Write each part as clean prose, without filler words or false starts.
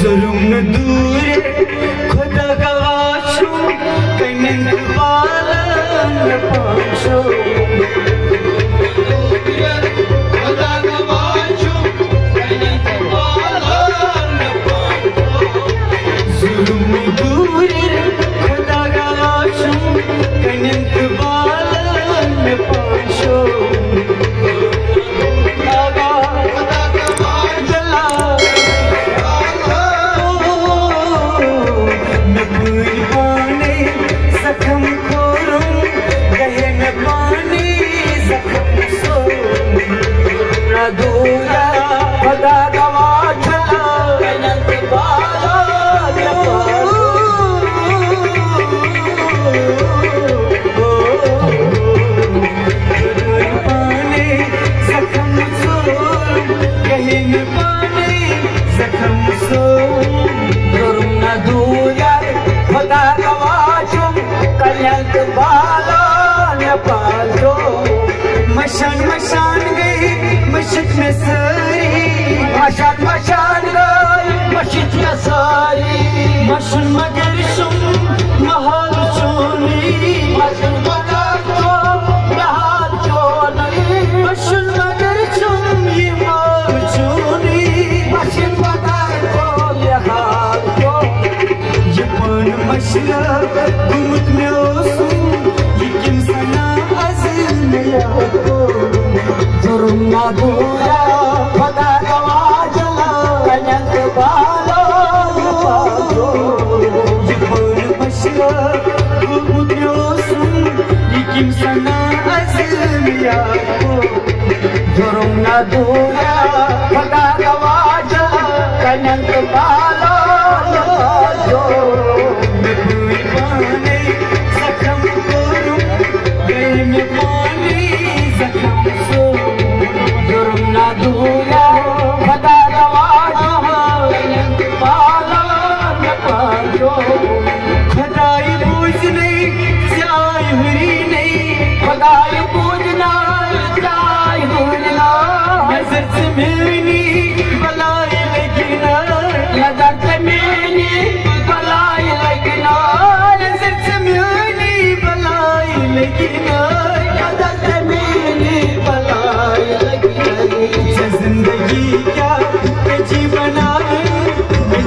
जुल्म दूर खुदा गवाशू कनन बालन पांचो खुदा गवाशू कनन बालन पांचो जुल्म दूर खुदा गवाशू कनन बालन पांचो मशान मशान गई मस्जिद में सारी मशान मशान गई मस्जिद में सारी मशन मगर शुम महल चोली मशन मगर शुम महल चोली मशन मगर शुम ये महल चोली मशन मगर शुम ये महल चोली ये पान मशरब गुमत में ओसू ये किम सना अज़ील में यादो जुर्म ना दूरा खुदा गवाजला कनक बालो पाजो ये पान मशरब गुमत में ओसू ये किम सना अज़ील में यादो जुर्म ना दूरा खुदा गवाजला कनक बालो पाजो खुदाई पूजना चाय हुरी नहीं खुदाई पूजना चाय हुरना नजर से मिलनी बलाई लगना नजर से मिलनी बलाई लगना नजर से मिलनी बलाई लगना नजर से मिलनी बलाई लगना जिंदगी क्या जीवना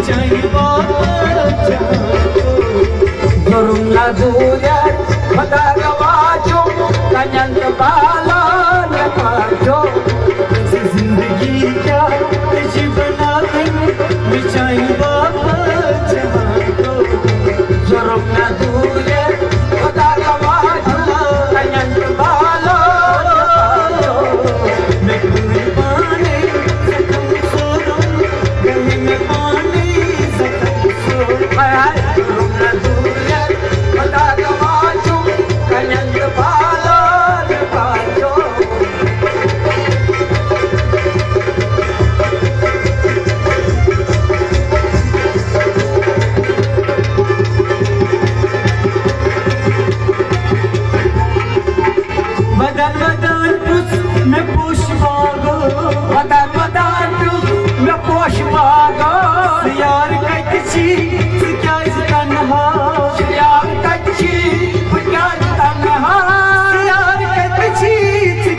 चाहिए जुर्म ना दूरा खुदा गवाजो कनन बालन पाजो जिंदगी क्या जीवना चाहिए जुर्म ना दूरा खुदा गवाजो कनन बालन पाजो मैं पूरी पानी सकम सोरो गली में पानी सकम सोरो जुर्म ना दूरा खुदा गवाजो कनन बालन पाजो बदन बदन पुस में पोश बागो बदन बदन पुस में पोश बागो यार कच्ची क्या तन्हा यार कच्ची क्या तन्हा यार कच्ची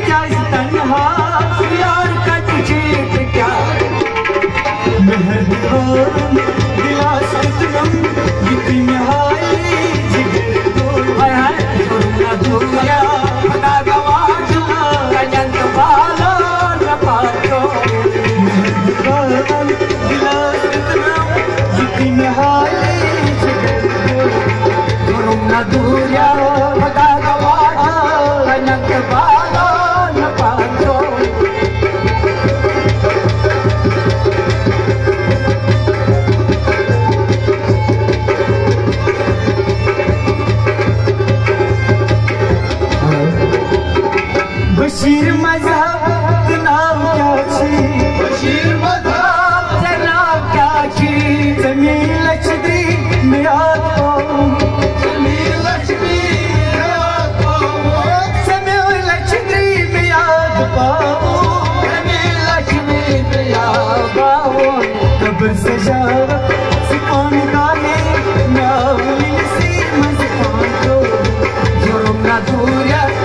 क्या तन्हा यार कच्ची क्या मेहरबान दिला सतनम जितनी नहाई जिगर को हाय हाय जुर्म दूरा खुदा गवाजो कनन बालन पाजो मेहरबान दिला सतनम जितनी नहाई जिगर को जुर्म दूरा खुदा गवाजो कनन बालन पाजो बशीर मजहब नाम क्या छी बशीर मजहब नाम क्या छी जमीन लक्ष्मी मियाद पाऊं जमीन लक्ष्मी मियाद पाऊं जमीन लक्ष्मी मियाद पाऊं जमीन लक्ष्मी मियाद पाऊं कब्र से Jurum na dúria